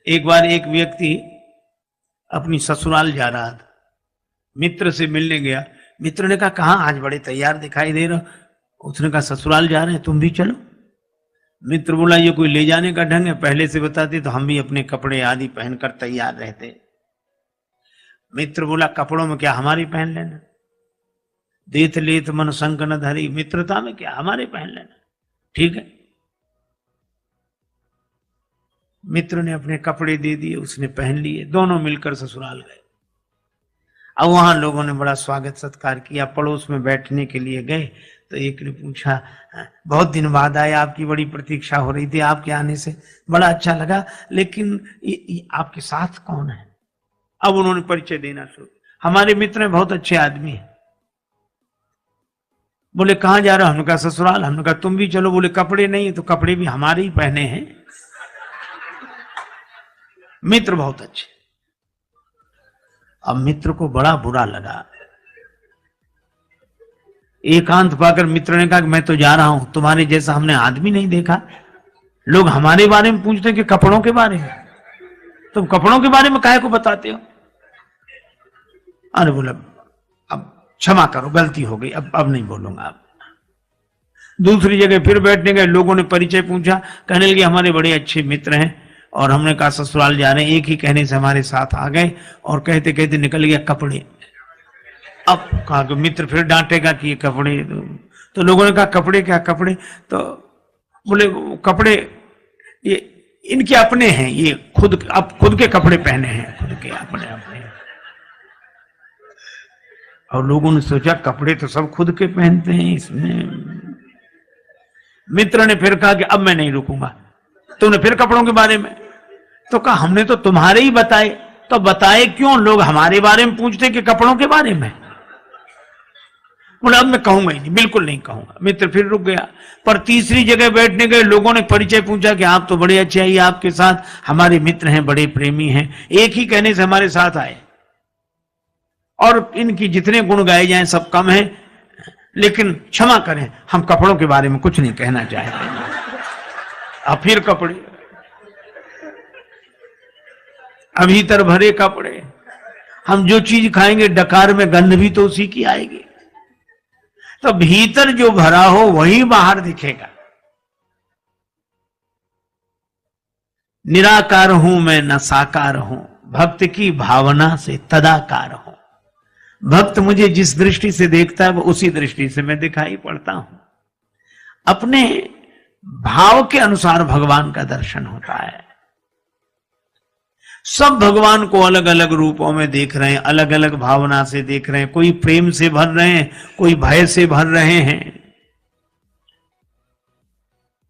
एक बार एक व्यक्ति अपनी ससुराल जा रहा था, मित्र से मिलने गया। मित्र ने कहा कहाँ आज बड़े तैयार दिखाई दे रहे हो। उसने कहा ससुराल जा रहे हैं, तुम भी चलो। मित्र बोला ये कोई ले जाने का ढंग है, पहले से बताते तो हम भी अपने कपड़े आदि पहनकर तैयार रहते। मित्र बोला कपड़ों में क्या हमारी पहन लेना, देत लेत मन संग न धरी, मित्रता में क्या हमारे पहन लेना, ठीक है। मित्र ने अपने कपड़े दे दिए, उसने पहन लिए, दोनों मिलकर ससुराल गए। अब वहां लोगों ने बड़ा स्वागत सत्कार किया। पड़ोस में बैठने के लिए गए तो एक ने पूछा बहुत दिन बाद आए, आपकी बड़ी प्रतीक्षा हो रही थी, आपके आने से बड़ा अच्छा लगा, लेकिन ये आपके साथ कौन है। अब उन्होंने परिचय देना शुरू, हमारे मित्र हैं, बहुत अच्छे आदमी हैं। बोले कहां जा रहा, हमने कहा ससुराल। हमने कहा तुम भी चलो। बोले कपड़े नहीं, तो कपड़े भी हमारे ही पहने हैं। मित्र बहुत अच्छे। अब मित्र को बड़ा बुरा लगा। एकांत पाकर मित्र ने कहा कि मैं तो जा रहा हूं, तुम्हारे जैसा हमने आदमी नहीं देखा। लोग हमारे बारे में पूछते कि कपड़ों के बारे में, तुम कपड़ों के बारे में काहे को बताते हो। अरे बोला अब क्षमा करो, गलती हो गई, अब नहीं बोलूंगा। अब दूसरी जगह फिर बैठने गए, लोगों ने परिचय पूछा, कहने लगे हमारे बड़े अच्छे मित्र हैं, और हमने कहा ससुराल जा रहे हैं। एक ही कहने से हमारे साथ आ गए, और कहते कहते निकल गया कपड़े। अब कहा कि मित्र फिर डांटेगा कि ये कपड़े, तो लोगों ने कहा कपड़े क्या कपड़े, तो बोले कपड़े ये इनके अपने हैं, ये खुद के कपड़े पहने हैं, खुद के अपने अपने। और लोगों ने सोचा कपड़े तो सब खुद के पहनते हैं इसमें। मित्र ने फिर कहा कि अब मैं नहीं रुकूंगा। तुमने फिर कपड़ों के बारे में, तो कहा हमने तो तुम्हारे ही बताए। तो बताए क्यों, लोग हमारे बारे में पूछते कि कपड़ों के बारे में। बोला अब मैं कहूंगा ही नहीं, बिल्कुल नहीं कहूंगा। मित्र फिर रुक गया। पर तीसरी जगह बैठने गए, लोगों ने परिचय पूछा कि आप तो बड़े अच्छे आइए, आपके साथ हमारे मित्र हैं, बड़े प्रेमी हैं, एक ही कहने से हमारे साथ आए, और इनकी जितने गुण गाए जाएं सब कम है, लेकिन क्षमा करें हम कपड़ों के बारे में कुछ नहीं कहना चाहते। अब फिर कपड़े, अब भीतर भरे कपड़े। हम जो चीज खाएंगे डकार में गंध भी तो उसी की आएगी। तो भीतर जो भरा हो वही बाहर दिखेगा। निराकार हूं मैं न साकार हूं, भक्त की भावना से तदाकार हूं। भक्त मुझे जिस दृष्टि से देखता है वो उसी दृष्टि से मैं दिखाई पड़ता हूं। अपने भाव के अनुसार भगवान का दर्शन होता है। सब भगवान को अलग अलग रूपों में देख रहे हैं, अलग अलग भावना से देख रहे हैं। कोई प्रेम से भर रहे हैं, कोई भय से भर रहे हैं।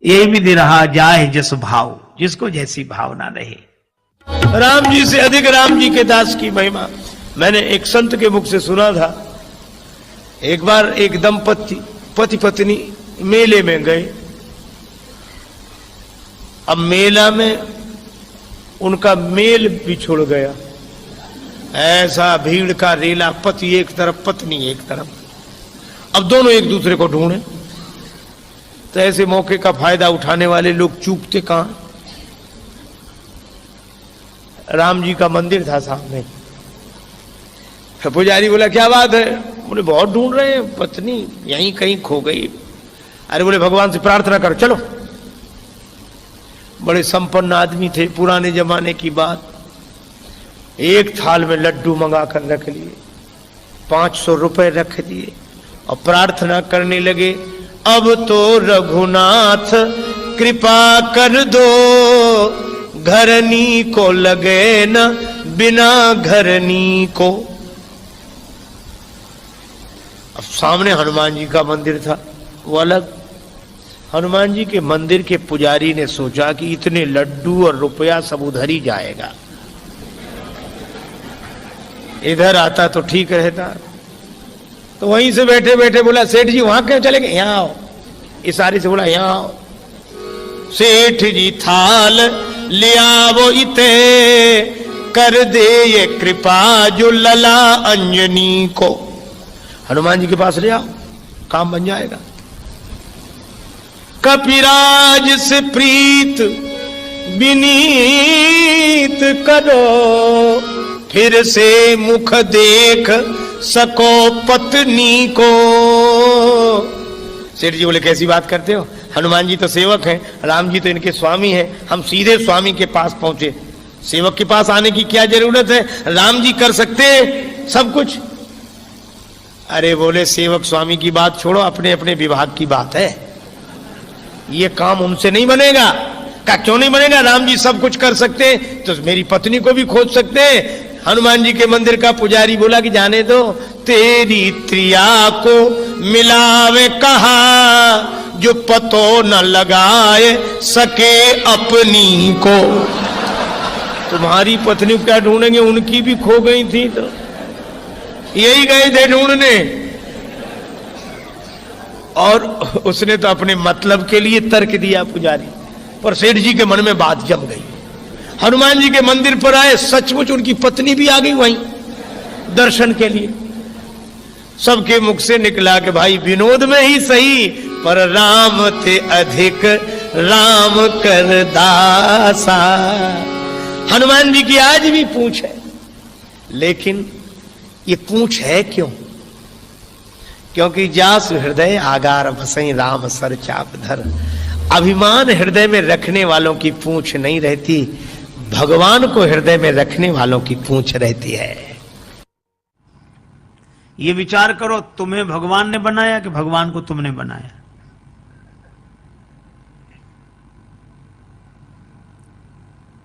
ये भी दे रहा जाए जस भाव, जिसको जैसी भावना रहे। राम जी से अधिक राम जी के दास की महिमा मैंने एक संत के मुख से सुना था। एक बार एक दंपति पति पत्नी मेले में गए। अब मेला में उनका मेल बिछुड़ गया। ऐसा भीड़ का रेला, पति एक तरफ पत्नी एक तरफ। अब दोनों एक दूसरे को ढूंढे, तो ऐसे मौके का फायदा उठाने वाले लोग चूकते कहां। राम जी का मंदिर था सामने। पुजारी बोला क्या बात है। बोले बहुत ढूंढ रहे हैं, पत्नी यहीं कहीं खो गई। अरे बोले भगवान से प्रार्थना करो, चलो। बड़े संपन्न आदमी थे, पुराने जमाने की बात। एक थाल में लड्डू मंगा कर रख लिए, 500 रुपए रख दिए, और प्रार्थना करने लगे अब तो रघुनाथ कृपा कर दो, घरनी को लगे न बिना घरनी को। अब सामने हनुमान जी का मंदिर था, वो अलग। हनुमान जी के मंदिर के पुजारी ने सोचा कि इतने लड्डू और रुपया सब उधर ही जाएगा, इधर आता तो ठीक रहता। तो वहीं से बैठे बैठे बोला सेठ जी वहां क्यों चले गए, यहां आओ। इशारे से बोला यहां आओ। सेठ जी थाल लिया वो इते, कर दे ये कृपा जो लला अंजनी को। हनुमान जी के पास ले आओ, काम बन जाएगा। कपिराज से प्रीत विनीत करो, फिर से मुख देख सको पत्नी को। सेठ जी बोले कैसी बात करते हो, हनुमान जी तो सेवक हैं, राम जी तो इनके स्वामी हैं, हम सीधे स्वामी के पास पहुंचे, सेवक के पास आने की क्या जरूरत है, राम जी कर सकते हैं सब कुछ। अरे बोले सेवक स्वामी की बात छोड़ो, अपने अपने विभाग की बात है, ये काम उनसे नहीं बनेगा। क्या क्यों नहीं बनेगा, राम जी सब कुछ कर सकते हैं तो मेरी पत्नी को भी खोज सकते हैं। हनुमान जी के मंदिर का पुजारी बोला कि जाने दो, तेरी त्रिया को मिलावे कहा, जो पतो न लगाए सके अपनी को। तुम्हारी पत्नी क्या ढूंढेंगे, उनकी भी खो गई थी तो यही गए थे ढूंढने। और उसने तो अपने मतलब के लिए तर्क दिया पुजारी, पर सेठ जी के मन में बात जम गई। हनुमान जी के मंदिर पर आए, सचमुच उनकी पत्नी भी आ गई वहीं दर्शन के लिए। सबके मुख से निकला कि भाई विनोद में ही सही, पर राम थे अधिक राम कर दासा। हनुमान जी की आज भी पूंछ है, लेकिन ये पूंछ है क्यों? क्योंकि जास हृदय आगार बसई राम सर चाप धर। अभिमान हृदय में रखने वालों की पूंछ नहीं रहती, भगवान को हृदय में रखने वालों की पूंछ रहती है। ये विचार करो, तुम्हें भगवान ने बनाया कि भगवान को तुमने बनाया?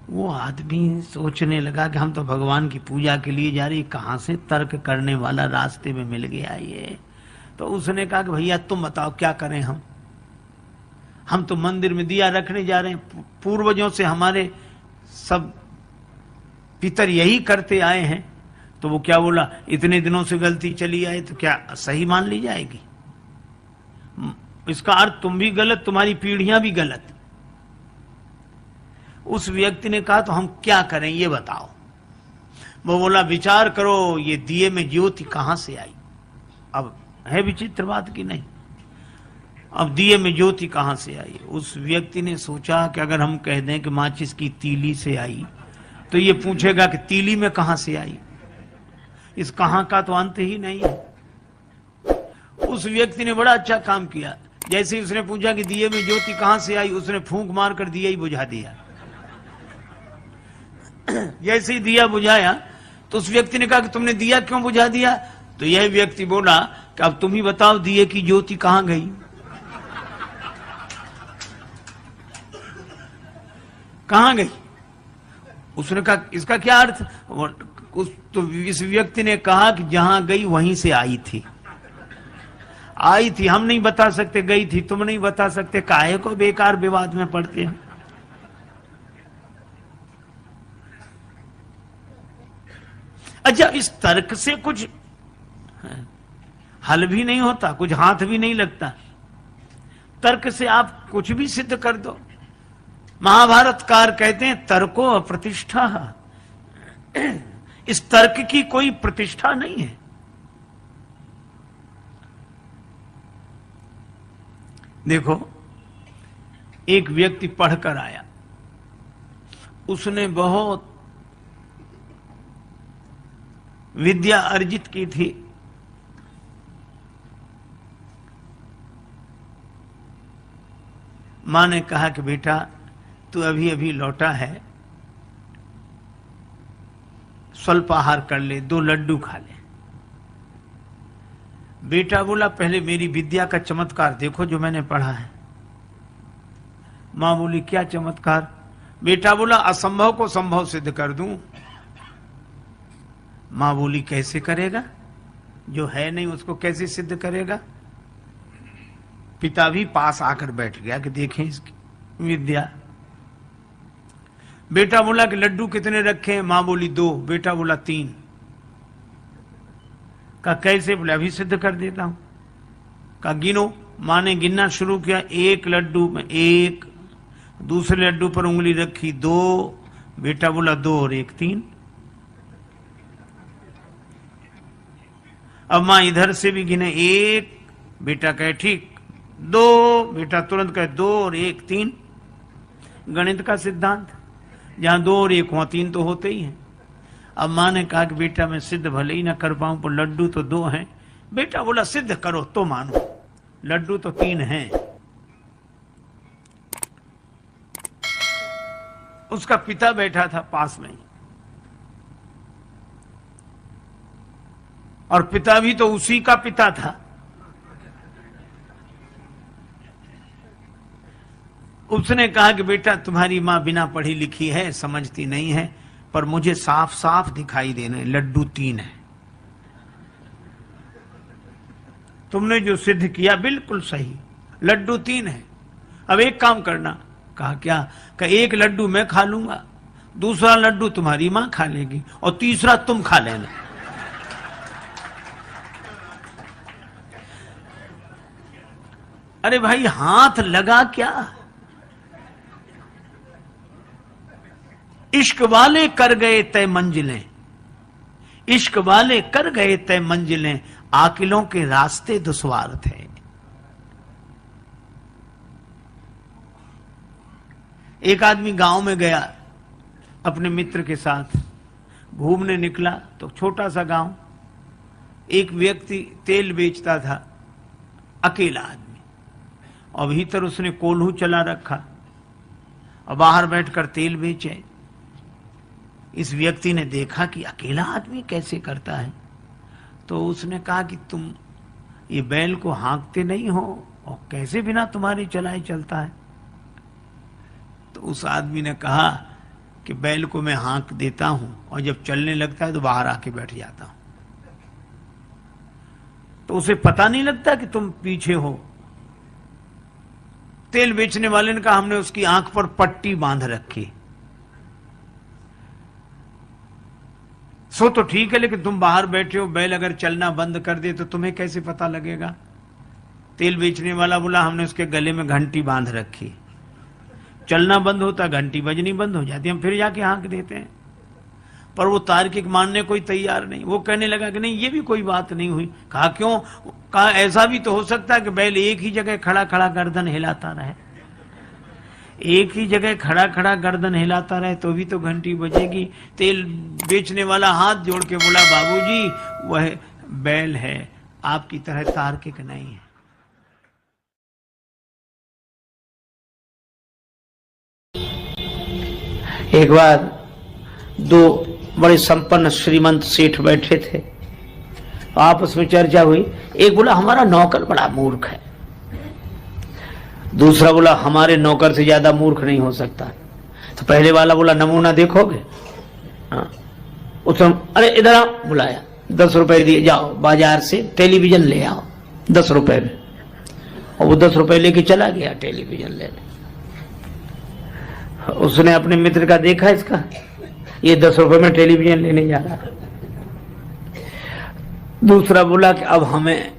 वो आदमी सोचने लगा कि हम तो भगवान की पूजा के लिए जा रही, कहां से तर्क करने वाला रास्ते में मिल गया ये। तो उसने कहा कि भैया तुम बताओ क्या करें हम तो मंदिर में दिया रखने जा रहे हैं, पूर्वजों से हमारे सब पितर यही करते आए हैं। तो वो क्या बोला, इतने दिनों से गलती चली आए तो क्या सही मान ली जाएगी? इसका अर्थ तुम भी गलत, तुम्हारी पीढ़ियां भी गलत। उस व्यक्ति ने कहा तो हम क्या करें ये बताओ। वो बोला विचार करो, ये दिए में ज्योति कहां से आई? अब है विचित्र बात की नहीं, अब दिए में ज्योति कहां से आई? उस व्यक्ति ने सोचा कि अगर हम कह दें कि माचिस की तीली से आई, तो ये पूछेगा कि तीली में कहां से आई। इस कहां का तो अंत ही नहीं है। उस व्यक्ति ने बड़ा अच्छा काम किया। जैसे ही उसने पूछा कि दिए में ज्योति कहां से आई, उसने फूंक मारकर दिया ही बुझा दिया। जैसे ही दिया बुझाया तो उस व्यक्ति ने कहा कि तुमने दिया क्यों बुझा दिया? तो यह व्यक्ति बोला कि अब तुम ही बताओ दिए की ज्योति कहां गई? कहां गई? उसने कहा इसका क्या अर्थ? तो इस व्यक्ति ने कहा कि जहां गई वहीं से आई थी। आई थी हम नहीं बता सकते, गई थी तुम नहीं बता सकते, काहे को बेकार विवाद में पड़ते हैं। अच्छा, इस तर्क से कुछ हल भी नहीं होता, कुछ हाथ भी नहीं लगता। तर्क से आप कुछ भी सिद्ध कर दो। महाभारतकार कहते हैं तर्को अप्रतिष्ठा। इस तर्क की कोई प्रतिष्ठा नहीं है। देखो, एक व्यक्ति पढ़कर आया, उसने बहुत विद्या अर्जित की थी, मां ने कहा कि बेटा तू अभी अभी लौटा है, स्वल्पाहार कर ले, 2 लड्डू खा ले। बेटा बोला पहले मेरी विद्या का चमत्कार देखो जो मैंने पढ़ा है। मां बोली क्या चमत्कार? बेटा बोला असंभव को संभव सिद्ध कर दूं। मां बोली कैसे करेगा? जो है नहीं उसको कैसे सिद्ध करेगा? पिता भी पास आकर बैठ गया कि देखें इसकी विद्या। बेटा बोला कि लड्डू कितने रखे हैं? मां बोली 2। बेटा बोला 3। कहा कैसे? बोले अभी सिद्ध कर देता हूं। कहा गिनो। मां ने गिनना शुरू किया, 1 लड्डू में 1, दूसरे लड्डू पर उंगली रखी 2। बेटा बोला 2 और 1 3। अब मां इधर से भी गिने 1, बेटा कहे ठीक 2, बेटा तुरंत कहे 2 और 1 3। गणित का सिद्धांत। जहां 2 और 1 वहां 3 तो होते ही हैं। अब माँ ने कहा कि बेटा मैं सिद्ध भले ही ना कर पाऊं पर लड्डू तो 2 हैं। बेटा बोला सिद्ध करो तो मानो, लड्डू तो 3 हैं। उसका पिता बैठा था पास में, और पिता भी तो उसी का पिता था। उसने कहा कि बेटा तुम्हारी मां बिना पढ़ी लिखी है, समझती नहीं है, पर मुझे साफ साफ दिखाई देने लड्डू 3 है। तुमने जो सिद्ध किया बिल्कुल सही, लड्डू 3 है। अब एक काम करना। कहा क्या? कि 1 लड्डू मैं खा लूंगा, दूसरा लड्डू तुम्हारी मां खा लेगी, और तीसरा तुम खा लेना। अरे भाई हाथ लगा क्या? इश्क वाले कर गए तय मंजिलें, इश्क वाले कर गए तय मंजिलें, आकिलों के रास्ते दुश्वार थे। एक आदमी गांव में गया, अपने मित्र के साथ घूमने निकला तो छोटा सा गांव, एक व्यक्ति तेल बेचता था, अकेला आदमी, और भीतर उसने कोल्हू चला रखा और बाहर बैठकर तेल बेचे। इस व्यक्ति ने देखा कि अकेला आदमी कैसे करता है, तो उसने कहा कि तुम ये बैल को हाँकते नहीं हो, और कैसे बिना तुम्हारे चलाए चलता है? तो उस आदमी ने कहा कि बैल को मैं हाँक देता हूं, और जब चलने लगता है तो बाहर आके बैठ जाता हूं, तो उसे पता नहीं लगता कि तुम पीछे हो। तेल बेचने वाले ने कहा हमने उसकी आंख पर पट्टी बांध रखी। सो तो ठीक है, लेकिन तुम बाहर बैठे हो, बैल अगर चलना बंद कर दे तो तुम्हें कैसे पता लगेगा? तेल बेचने वाला बोला हमने उसके गले में घंटी बांध रखी, चलना बंद होता घंटी बजनी बंद हो जाती, हम फिर जाके हाँक देते हैं। पर वो तार्किक मानने कोई तैयार नहीं। वो कहने लगा कि नहीं ये भी कोई बात नहीं हुई। कहा क्यों? कहा ऐसा भी तो हो सकता है कि बैल एक ही जगह खड़ा खड़ा गर्दन हिलाता रहे, एक ही जगह खड़ा खड़ा गर्दन हिलाता रहे तो भी तो घंटी बजेगी। तेल बेचने वाला हाथ जोड़ के बोला बाबूजी वह बैल है, आपकी तरह तार्किक नहीं है। एक बार 2 बड़े संपन्न श्रीमंत सेठ बैठे थे, आपस में चर्चा हुई। एक बोला हमारा नौकर बड़ा मूर्ख है, दूसरा बोला हमारे नौकर से ज्यादा मूर्ख नहीं हो सकता। तो पहले वाला बोला नमूना देखोगे? हाँ। उसने अरे इधर आओ, बुलाया, 10 रुपए दिए, जाओ बाजार से टेलीविजन ले आओ 10 रुपए में। और वो 10 रुपए लेके चला गया टेलीविजन लेने। उसने अपने मित्र का देखा, इसका ये 10 रुपए में टेलीविजन लेने जा रहा। दूसरा बोला कि अब हमें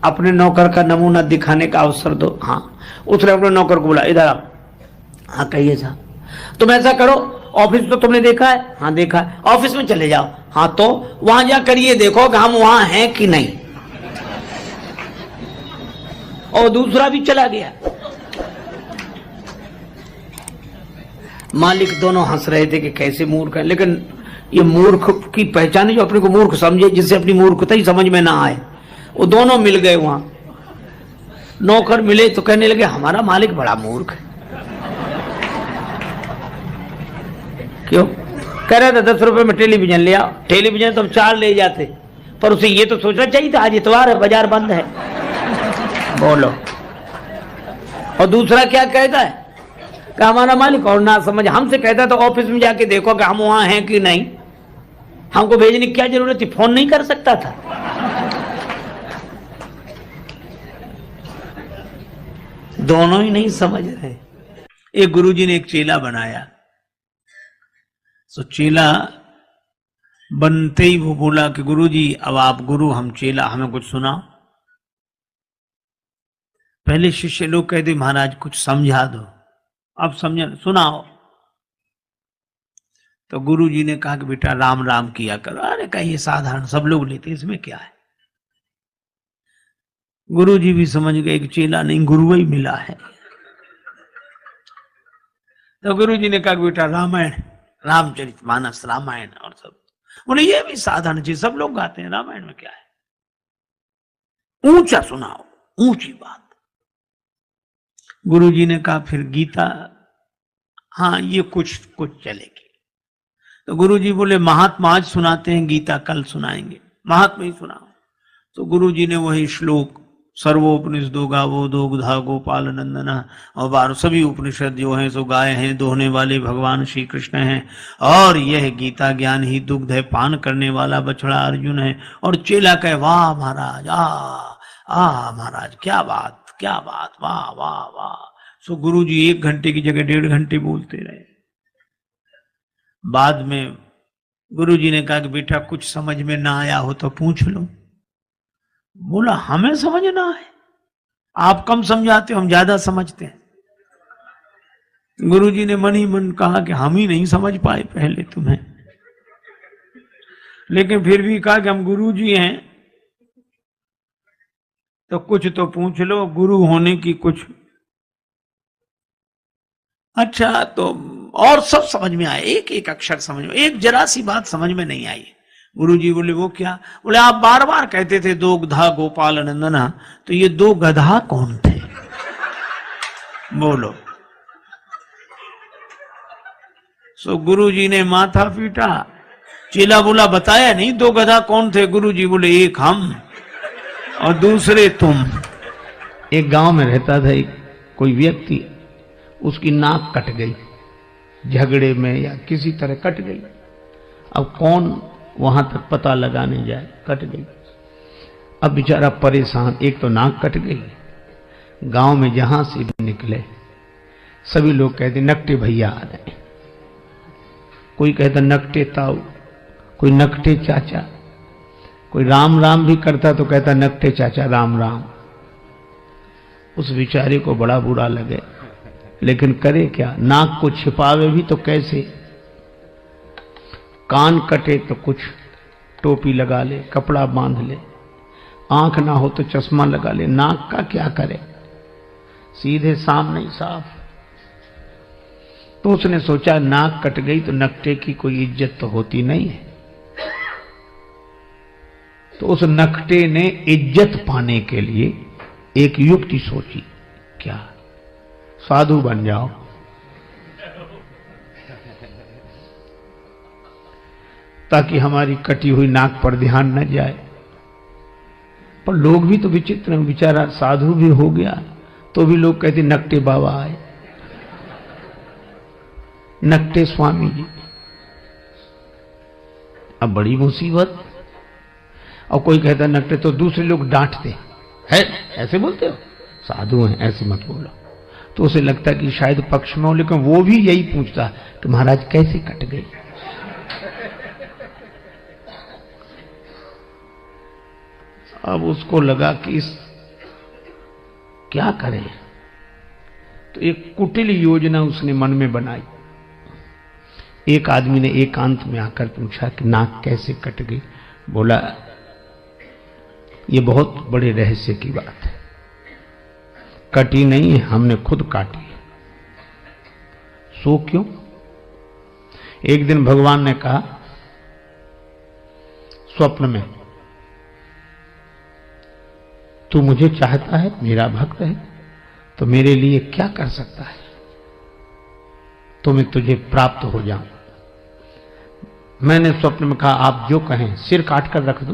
अपने नौकर का नमूना दिखाने का अवसर दो। हाँ। उसने अपने नौकर को बोला इधर आओ। हाँ कहिए साहब। तुम ऐसा करो, ऑफिस तो तुमने देखा है? हाँ देखा है। ऑफिस में चले जाओ। हाँ तो वहां जाकर ये देखो कि हम वहां हैं कि नहीं। और दूसरा भी चला गया। मालिक दोनों हंस रहे थे कि कैसे मूर्ख है, लेकिन ये मूर्ख की पहचान जो अपने को मूर्ख समझे, जिससे अपनी मूर्खता ही समझ में ना आए, वो दोनों मिल गए वहां। नौकर मिले तो कहने लगे हमारा मालिक बड़ा मूर्ख है। क्यों? कह रहा था 10 रुपए में टेलीविजन ले आओ। टेलीविजन तो हम 4 ले जाते, पर उसे ये तो सोचना चाहिए था आज इतवार है, बाजार बंद है। बोलो। और दूसरा क्या कहता है कि हमारा मालिक और ना समझ हमसे कहता तो ऑफिस में जाके देखो कि हम वहां हैं कि नहीं, हमको भेजने की क्या जरूरत थी, फोन नहीं कर सकता था। दोनों ही नहीं समझ रहे। एक गुरुजी ने एक चेला बनाया, तो चेला बनते ही वो बोला कि गुरुजी अब आप गुरु हम चेला, हमें कुछ सुनाओ। पहले शिष्य लोग कहते महाराज कुछ समझा दो, अब समझ सुनाओ। तो गुरुजी ने कहा कि बेटा राम राम किया करो। अरे कहिए साधारण सब लोग लेते, इसमें क्या है। गुरुजी भी समझ गए कि चेला नहीं गुरु ही मिला है। तो गुरुजी ने कहा बेटा रामायण रामचरितमानस, रामायण और सब। बोले ये भी साधारण चीज, सब लोग गाते हैं, रामायण में क्या है? ऊंचा सुनाओ, ऊंची बात। गुरुजी ने कहा फिर गीता, हाँ ये कुछ कुछ चलेगी। तो गुरुजी बोले महात्मा आज सुनाते हैं, गीता कल सुनाएंगे, महात्मा ही सुनाओ। तो गुरुजी ने वही श्लोक, सर्वोपनिषदो गावो दुग्धा गोपाल नंदना, और 12 सभी उपनिषद जो हैं सो गाय हैं, दोहने वाले भगवान श्री कृष्ण हैं, और यह गीता ज्ञान ही दुग्ध है, पान करने वाला बछड़ा अर्जुन है। और चेला कहे वाह महाराज, आ महाराज, क्या बात, क्या बात, वाह वाह वाह। सो गुरुजी 1 घंटे की जगह 1.5 घंटे बोलते रहे। बाद में गुरुजी ने कहा कि बेटा कुछ समझ में ना आया हो तो पूछ लो। बोला हमें समझना है, आप कम समझाते हो, हम ज्यादा समझते हैं। गुरुजी ने मन ही मन कहा कि हम ही नहीं समझ पाए पहले तुम्हें, लेकिन फिर भी कहा कि हम गुरुजी हैं तो कुछ तो पूछ लो, गुरु होने की कुछ। अच्छा तो और सब समझ में आया, एक एक अक्षर समझ में, एक जरा सी बात समझ में नहीं आई। गुरुजी बोले वो क्या? बोले आप बार बार कहते थे दुग्धा गोपाल नंदना, तो ये 2 गधा कौन थे? बोलो। सो गुरुजी ने माथा पीटा। चेला बोला बताया नहीं 2 गधा कौन थे? गुरुजी बोले एक हम और दूसरे तुम। एक गांव में रहता था एक कोई व्यक्ति, उसकी नाक कट गई, झगड़े में या किसी तरह कट गई। अब कौन वहां तक पता लगाने जाए, कट गई। अब बेचारा परेशान, एक तो नाक कट गई, गांव में जहां से भी निकले सभी लोग कहते नकटे भैया आ रहे, कोई कहता नकटे ताऊ, कोई नकटे चाचा, कोई राम राम भी करता तो कहता नकटे चाचा राम राम। उस बेचारे को बड़ा बुरा लगे, लेकिन करे क्या? नाक को छिपावे भी तो कैसे? कान कटे तो कुछ टोपी लगा ले, कपड़ा बांध ले, आंख ना हो तो चश्मा लगा ले, नाक का क्या करे? सीधे सामने ही साफ। तो उसने सोचा नाक कट गई तो नकटे की कोई इज्जत तो होती नहीं है। तो उस नकटे ने इज्जत पाने के लिए एक युक्ति सोची, क्या? साधु बन जाओ। ताकि हमारी कटी हुई नाक पर ध्यान न जाए। पर लोग भी तो विचित्र हैं, बेचारा साधु भी हो गया तो भी लोग कहते नकटे बाबा आए, नकटे स्वामी जी। अब बड़ी मुसीबत। और कोई कहता नकटे, तो दूसरे लोग डांटते हैं, ऐसे बोलते हो, साधु हैं ऐसे मत बोलो। तो उसे लगता कि शायद पक्ष में हो, लेकिन वो भी यही पूछता कि महाराज कैसे कट गई? अब उसको लगा कि इस क्या करें, तो एक कुटिल योजना उसने मन में बनाई। एक आदमी ने एकांत में आकर पूछा कि नाक कैसे कट गई? बोला ये बहुत बड़े रहस्य की बात है, कटी नहीं है, हमने खुद काटी है। सो क्यों? एक दिन भगवान ने कहा स्वप्न में, तू मुझे चाहता है, मेरा भक्त है, तो मेरे लिए क्या कर सकता है तो मैं तुझे प्राप्त हो जाऊं। मैंने स्वप्न में कहा आप जो कहें, सिर काट कर रख दूं।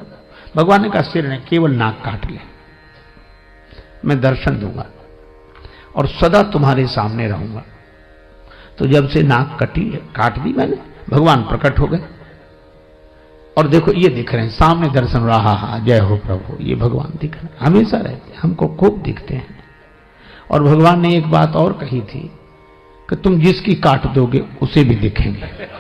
भगवान ने कहा सिर नहीं, केवल नाक काट ले, मैं दर्शन दूंगा और सदा तुम्हारे सामने रहूंगा। तो जब से नाक कटी काट दी मैंने, भगवान प्रकट हो गए और देखो ये दिख रहे हैं सामने, दर्शन हो रहा। हा जय हो प्रभु, ये भगवान दिख रहे हैं, हमेशा रहते हैं, हमको खूब दिखते हैं। और भगवान ने एक बात और कही थी कि तुम जिसकी काट दोगे उसे भी दिखेंगे।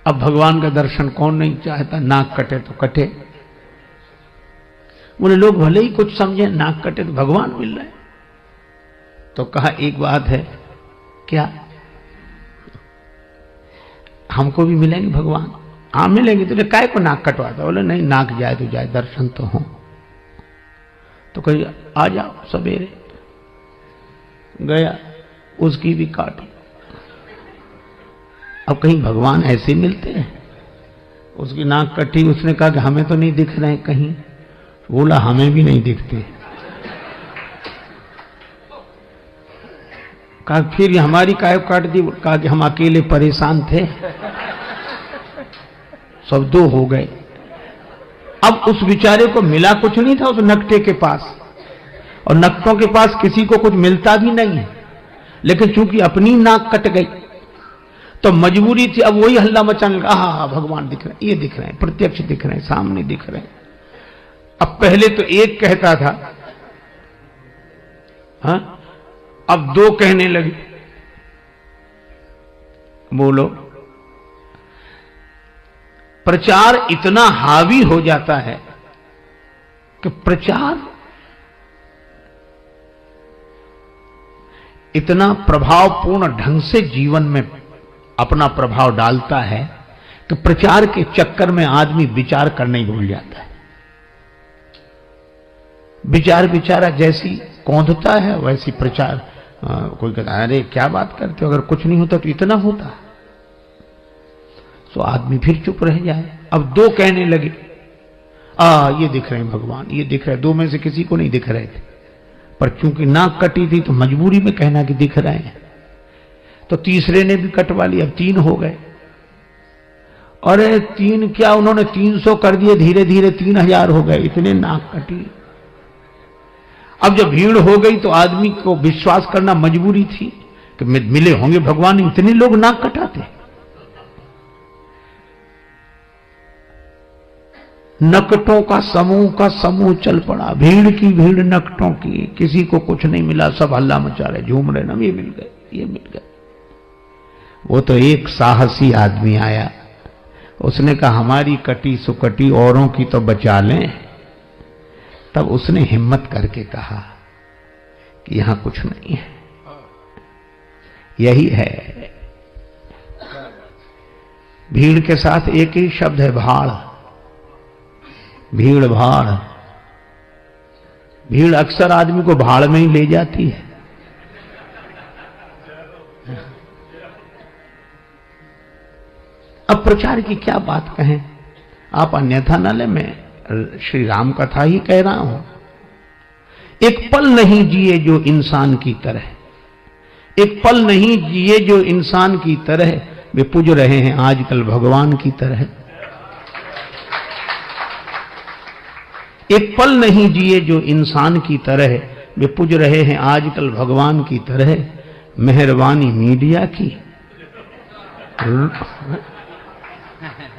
अब भगवान का दर्शन कौन नहीं चाहता? नाक कटे तो कटे। बोले लोग भले ही कुछ समझे, नाक कटे तो भगवान मिल रहे। तो कहा एक बात है, क्या? हमको भी मिलेंगे भगवान? हाँ मिलेंगे। तो काय को नाक कटवाता? बोले नहीं, नाक जाए तो जाए, दर्शन तो हो। तो कही आ जाओ सवेरे। गया, उसकी भी काटी। अब कहीं भगवान ऐसे मिलते हैं? उसकी नाक कटी, उसने कहा कि हमें तो नहीं दिख रहे कहीं। बोला हमें भी नहीं दिखते। कहा फिर ये हमारी काय काट दी? कहा कि हम अकेले परेशान थे, सब दो हो गए। अब उस बेचारे को मिला कुछ नहीं था उस नकटे के पास, और नकटों के पास किसी को कुछ मिलता भी नहीं है, लेकिन चूंकि अपनी नाक कट गई तो मजबूरी थी। अब वही हल्ला मचाने लगा, हाँ भगवान दिख रहे हैं, ये दिख रहे हैं, प्रत्यक्ष दिख रहे हैं, सामने दिख रहे हैं। अब पहले तो एक कहता था, हाँ, अब दो कहने लगे। बोलो, प्रचार इतना हावी हो जाता है कि प्रचार इतना प्रभावपूर्ण ढंग से जीवन में अपना प्रभाव डालता है कि प्रचार के चक्कर में आदमी विचार करना ही भूल जाता है। विचार बेचारा जैसी कौंधता है वैसी प्रचार। कोई कहता है अरे क्या बात करते हो, अगर कुछ नहीं होता तो इतना होता। तो आदमी फिर चुप रह जाए। अब दो कहने लगे, ये दिख रहे हैं भगवान, ये दिख रहे हैं। दो में से किसी को नहीं दिख रहे थे, पर चूंकि नाक कटी थी तो मजबूरी में कहना कि दिख रहे हैं। तो तीसरे ने भी कटवा लिया, अब 3 हो गए। अरे 3 क्या, उन्होंने 300 कर दिए, धीरे धीरे 3000 हो गए, इतने नाक कटी। अब जब भीड़ हो गई तो आदमी को विश्वास करना मजबूरी थी कि मिले होंगे भगवान, इतने लोग नाक कटाते। नकटों का समूह चल पड़ा, भीड़ की भीड़ नकटों की। किसी को कुछ नहीं मिला, सब हल्ला मचा रहे, झूम रहे, ना ये मिल गए, ये मिल गए। वो तो एक साहसी आदमी आया, उसने कहा हमारी कटी सुकटी औरों की तो बचा लें। तब उसने हिम्मत करके कहा कि यहां कुछ नहीं है, यही है। भीड़ के साथ एक ही शब्द है, भाड़। भीड़ भाड़, भीड़ अक्सर आदमी को भाड़ में ही ले जाती है। अब प्रचार की क्या बात कहें, आप अन्यथा न ले, मैं श्री राम कथा ही कह रहा हूं। एक पल नहीं जिए जो इंसान की तरह, एक पल नहीं जिए जो इंसान की तरह, वे पूज रहे हैं आजकल भगवान की तरह। एक पल नहीं जिए जो इंसान की तरह, वे पूज रहे हैं आजकल भगवान की तरह। मेहरबानी मीडिया की,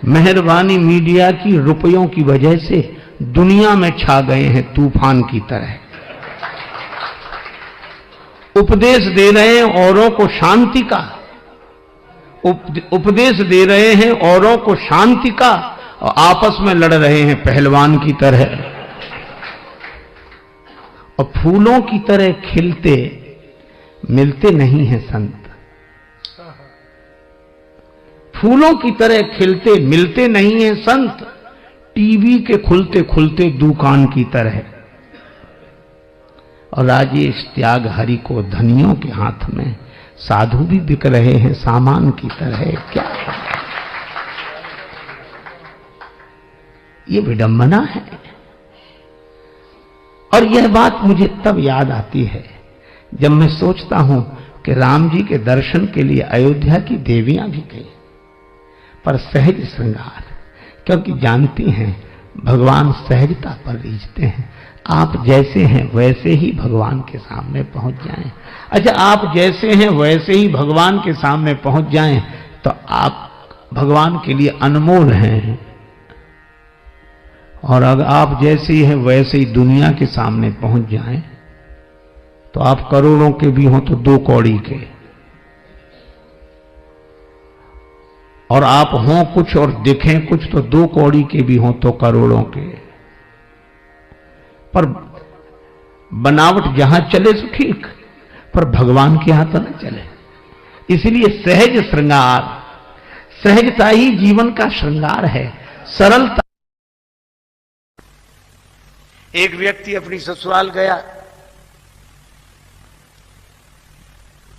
मेहरबानी मीडिया की, रुपयों की वजह से दुनिया में छा गए हैं तूफान की तरह। उपदेश दे रहे हैं औरों को शांति का, उपदेश दे रहे हैं औरों को शांति का, और आपस में लड़ रहे हैं पहलवान की तरह। और फूलों की तरह खिलते मिलते नहीं हैं संत, फूलों की तरह खिलते मिलते नहीं हैं संत, टीवी के खुलते खुलते दुकान की तरह। और राजेश त्याग हरि को धनियों के हाथ में, साधु भी बिक रहे हैं सामान की तरह। क्या ये विडंबना है। और यह बात मुझे तब याद आती है जब मैं सोचता हूं कि राम जी के दर्शन के लिए अयोध्या की देवियां भी गई, पर सहज श्रृंगार, क्योंकि जानती हैं भगवान सहजता पर रीझते हैं। आप जैसे हैं वैसे ही भगवान के सामने पहुंच जाएं। अच्छा, आप जैसे हैं वैसे ही भगवान के सामने पहुंच जाएं तो आप भगवान के लिए अनमोल हैं। और अगर आप जैसे ही हैं वैसे ही दुनिया के सामने पहुंच जाएं तो आप करोड़ों के भी हों तो 2 कौड़ी के, और आप हों कुछ और दिखें कुछ तो 2 कौड़ी के भी हों तो करोड़ों के। पर बनावट जहां चले तो ठीक, पर भगवान के यहां तो न चले। इसलिए सहज श्रृंगार, सहजता ही जीवन का श्रृंगार है, सरलता। एक व्यक्ति अपनी ससुराल गया,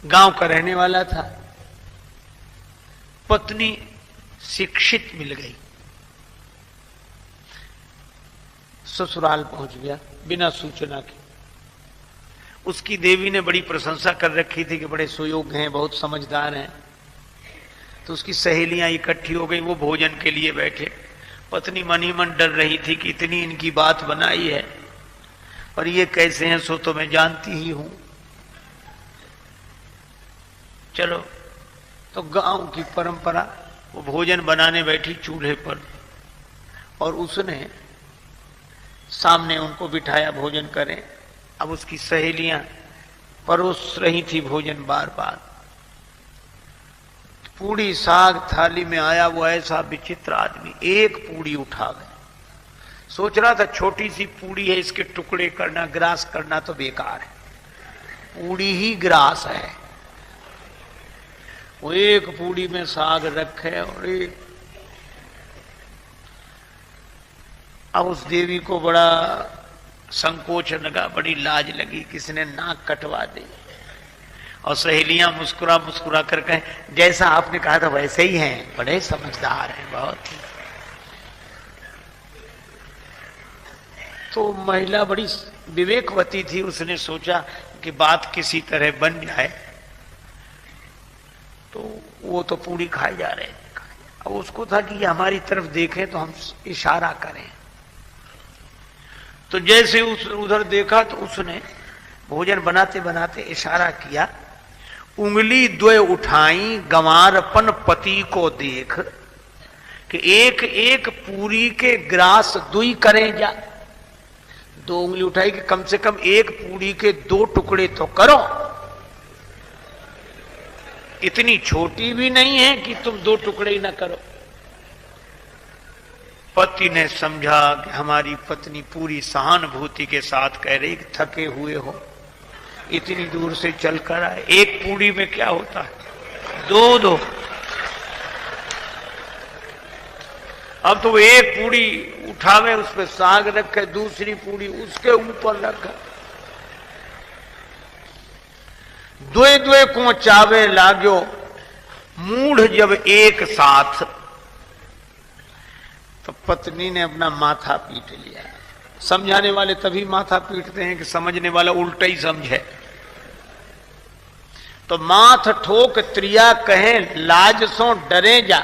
गांव का रहने वाला था। पत्नी शिक्षित मिल गई, ससुराल पहुंच गया बिना सूचना के। उसकी देवी ने बड़ी प्रशंसा कर रखी थी कि बड़े सुयोग्य हैं, बहुत समझदार हैं। तो उसकी सहेलियां इकट्ठी हो गई, वो भोजन के लिए बैठे। पत्नी मन ही मन डर रही थी कि इतनी इनकी बात बनाई है और ये कैसे हैं, सो तो मैं जानती ही हूं। चलो, तो गांव की परंपरा, वो भोजन बनाने बैठी चूल्हे पर और उसने सामने उनको बिठाया भोजन करें। अब उसकी सहेलियां परोस रही थी भोजन बार बार। पूड़ी साग थाली में आया, वो ऐसा विचित्र आदमी एक पूड़ी उठा गया। सोच रहा था छोटी सी पूड़ी है, इसके टुकड़े करना, ग्रास करना तो बेकार है, पूड़ी ही ग्रास है। वो एक पूड़ी में साग रखे और एक। अब उस देवी को बड़ा संकोच लगा, बड़ी लाज लगी, किसने नाक कटवा दी। और सहेलियां मुस्कुरा मुस्कुरा कर कहें, जैसा आपने कहा था वैसे ही हैं, बड़े समझदार हैं बहुत ही। तो महिला बड़ी विवेकवती थी, उसने सोचा कि बात किसी तरह बन जाए। तो वो तो पूरी खाए जा रहे थे। अब उसको था कि ये हमारी तरफ देखें तो हम इशारा करें। तो जैसे उधर देखा तो उसने भोजन बनाते बनाते इशारा किया, उंगली द्वय उठाई गंवारपन पति को देख, कि एक एक पूरी के ग्रास दुई करें जा। दो उंगली उठाई कि कम से कम एक पूरी के दो टुकड़े तो करो, इतनी छोटी भी नहीं है कि तुम दो टुकड़े ही ना करो। पति ने समझा कि हमारी पत्नी पूरी सहानुभूति के साथ कह रही कि थके हुए हो, इतनी दूर से चलकर आए, एक पूड़ी में क्या होता है, दो दो। अब तो एक पूड़ी उठावे, उस पर साग रखे, दूसरी पूड़ी उसके ऊपर रखा। द्वे द्वे को चावे लाग्यो मूढ़ जब एक साथ। तो पत्नी ने अपना माथा पीट लिया। समझाने वाले तभी माथा पीटते हैं कि समझने वाला उल्टा ही समझे। तो माथ ठोक त्रिया कहे लाज सो डरे जा।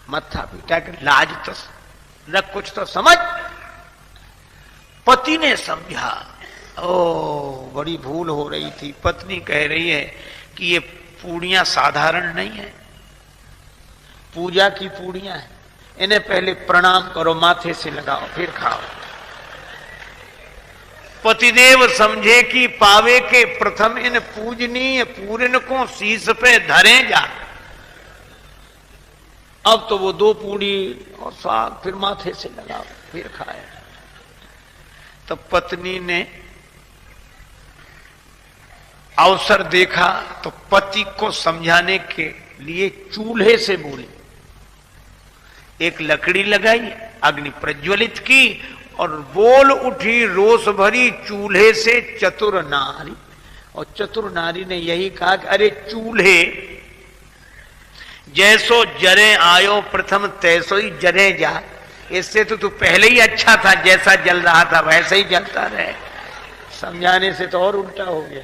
माथा पीटा कि लाज तो रख, कुछ तो समझ। पति ने समझा, ओ बड़ी भूल हो रही थी। पत्नी कह रही है कि ये पूड़ियां साधारण नहीं है, पूजा की पूड़ियां हैं, इन्हें पहले प्रणाम करो, माथे से लगाओ, फिर खाओ। पतिदेव समझे कि पावे के प्रथम इन पूजनीय पूरन को शीश पे धरे जा। अब तो वो दो पूड़ी और साग फिर माथे से लगाओ, फिर खाए। तो पत्नी ने अवसर देखा तो पति को समझाने के लिए चूल्हे से बोली, एक लकड़ी लगाई, अग्नि प्रज्वलित की और बोल उठी रोष भरी चूल्हे से चतुर नारी। और चतुर नारी ने यही कहा कि अरे चूल्हे, जैसो जरे आयो प्रथम तैसो ही जरे जा। इससे तो तू पहले ही अच्छा था, जैसा जल रहा था वैसे ही जलता रहे। समझाने से तो और उल्टा हो गया।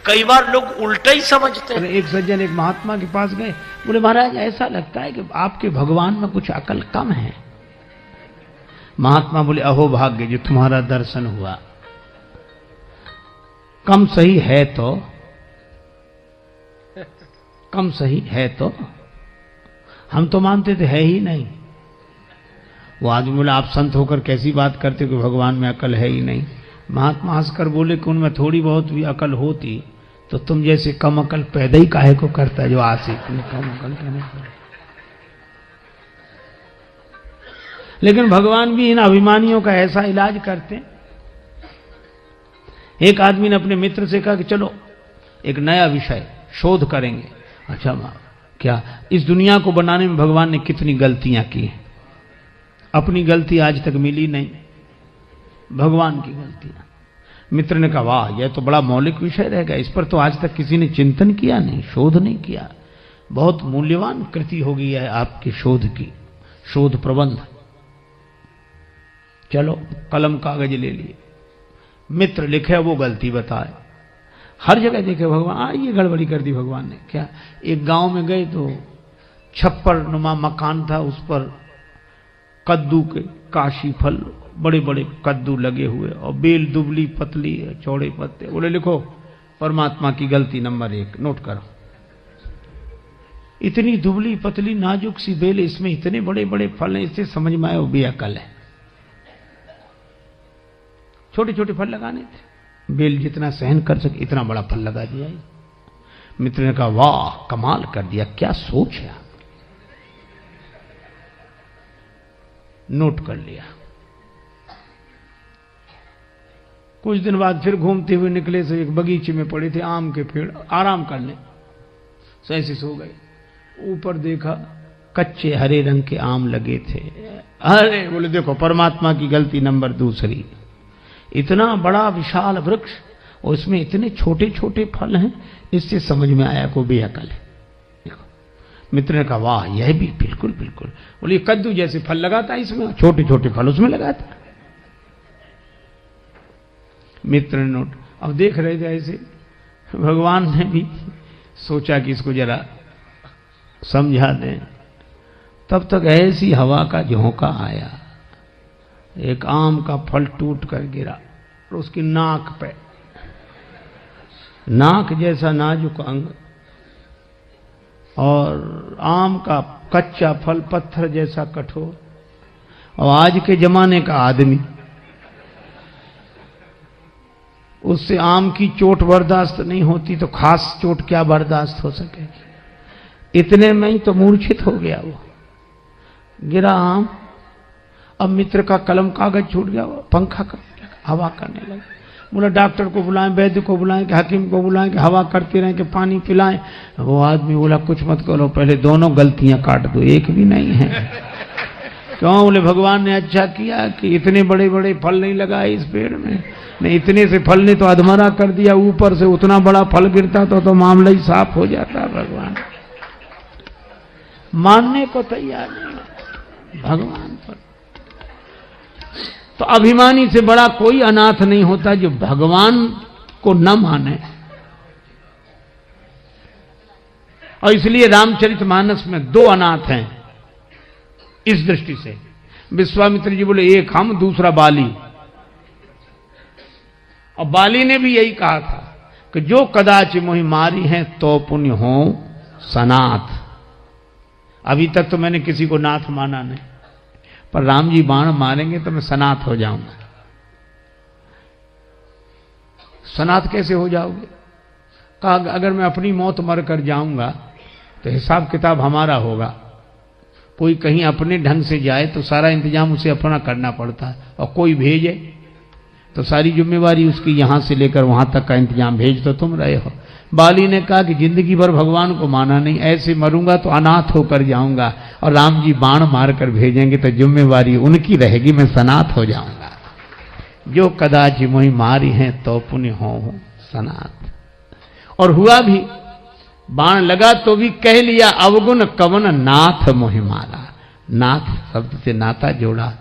कई बार लोग उल्टा ही समझते हैं। एक सज्जन एक महात्मा के पास गए, बोले महाराज ऐसा लगता है कि आपके भगवान में कुछ अकल कम है। महात्मा बोले अहो भाग्य जो तुम्हारा दर्शन हुआ। कम सही है तो, कम सही है तो, हम तो मानते थे है ही नहीं। वो आदमी बोला आप संत होकर कैसी बात करते हो कि भगवान में अकल है ही नहीं। महात्मा हंसकर बोले कि उनमें थोड़ी बहुत भी अकल होती तो तुम जैसे कम अकल पैदा ही काहे को करता है जो आशिक कम अकल कहने पर। लेकिन भगवान भी इन अभिमानियों का ऐसा इलाज करते हैं। एक आदमी ने अपने मित्र से कहा कि चलो एक नया विषय शोध करेंगे। अच्छा क्या इस दुनिया को बनाने में भगवान ने कितनी गलतियां की हैं? अपनी गलती आज तक मिली नहीं, भगवान की गलतियां। मित्र ने कहा, वाह, यह तो बड़ा मौलिक विषय रहेगा, इस पर तो आज तक किसी ने चिंतन किया नहीं, शोध नहीं किया। बहुत मूल्यवान कृति होगी है आपकी शोध की, शोध प्रबंध। चलो कलम कागज ले लिए, मित्र लिखे वो गलती बताए। हर जगह देखे भगवान, ये गड़बड़ी कर दी भगवान ने। क्या? एक गांव में गए तो छप्पर नुमा मकान था, उस पर कद्दू के काशी फल, बड़े बड़े कद्दू लगे हुए, और बेल दुबली पतली चौड़े पत्ते। बोले लिखो परमात्मा की गलती नंबर 1, नोट करो। इतनी दुबली पतली नाजुक सी बेल, इसमें इतने बड़े बड़े फल हैं, इससे समझ में आया वो बेअकल है। छोटे छोटे फल लगाने थे, बेल जितना सहन कर सके इतना बड़ा फल लगा दिया। मित्र ने कहा, वाह, कमाल कर दिया, क्या सोच है। नोट कर लिया। कुछ दिन बाद फिर घूमते हुए निकले, तो एक बगीचे में पड़े थे आम के पेड़, आराम करने, सो ऐसे सो गए। ऊपर देखा कच्चे हरे रंग के आम लगे थे। अरे बोले देखो परमात्मा की गलती नंबर 2। इतना बड़ा विशाल वृक्ष और इसमें इतने छोटे छोटे फल हैं, इससे समझ में आया को बेअकल है। देखो मित्र ने कहा, वाह, यह भी बिल्कुल बिल्कुल। बोले कद्दू जैसे फल लगाता है इसमें, छोटे छोटे फल उसमें लगाता। मित्र ने नोट, अब देख रहे थे ऐसे, भगवान ने भी सोचा कि इसको जरा समझा दें। तब तक ऐसी हवा का झोंका आया, एक आम का फल टूट कर गिरा और उसकी नाक पे, नाक जैसा नाजुक अंग, और आम का कच्चा फल पत्थर जैसा कठोर, और आज के जमाने का आदमी, उससे आम की चोट बर्दाश्त नहीं होती तो खास चोट क्या बर्दाश्त हो सकेगी। इतने में ही तो मूर्छित हो गया वो, गिरा आम। अब मित्र का कलम कागज छूट गया, पंखा करने लगा, हवा करने लगा। बोला डॉक्टर को बुलाएं, वैद्य को बुलाएं, कि हकीम को बुलाएं, कि हवा करते रहें, कि पानी पिलाएं। वो आदमी बोला कुछ मत करो, पहले दोनों गलतियां काट दो, एक भी नहीं है। क्यों? बोले भगवान ने अच्छा किया कि इतने बड़े बड़े फल नहीं लगाए इस पेड़ में, नहीं इतने से फल ने तो अधमरा कर दिया, ऊपर से उतना बड़ा फल गिरता तो मामला ही साफ हो जाता। भगवान मानने को तैयार नहीं भगवान पर। तो अभिमानी से बड़ा कोई अनाथ नहीं होता जो भगवान को न माने। और इसलिए रामचरितमानस में 2 अनाथ हैं इस दृष्टि से। विश्वामित्र जी बोले एक हम, दूसरा बाली। और बाली ने भी यही कहा था कि जो कदाचि मोहि मारी हैं तो पुण्य हो सनाथ। अभी तक तो मैंने किसी को नाथ माना नहीं, पर राम जी बाण मारेंगे तो मैं सनाथ हो जाऊंगा। सनाथ कैसे हो जाओगे? कहा अगर मैं अपनी मौत मर कर जाऊंगा तो हिसाब किताब हमारा होगा। कोई कहीं अपने ढंग से जाए तो सारा इंतजाम उसे अपना करना पड़ता है, और कोई भेजे तो सारी जिम्मेवारी उसकी, यहां से लेकर वहां तक का इंतजाम भेज तो तुम रहे हो। बाली ने कहा कि जिंदगी भर भगवान को माना नहीं, ऐसे मरूंगा तो अनाथ होकर जाऊंगा, और राम जी बाण मार कर भेजेंगे तो जिम्मेवारी उनकी रहेगी, मैं सनाथ हो जाऊंगा। जो कदाचि मोहि मारी हैं तो पुण्य हो सनाथ। और हुआ भी, बाण लगा तो भी कह लिया अवगुण कवन नाथ मोहि मारा। नाथ शब्द से नाता जोड़ा।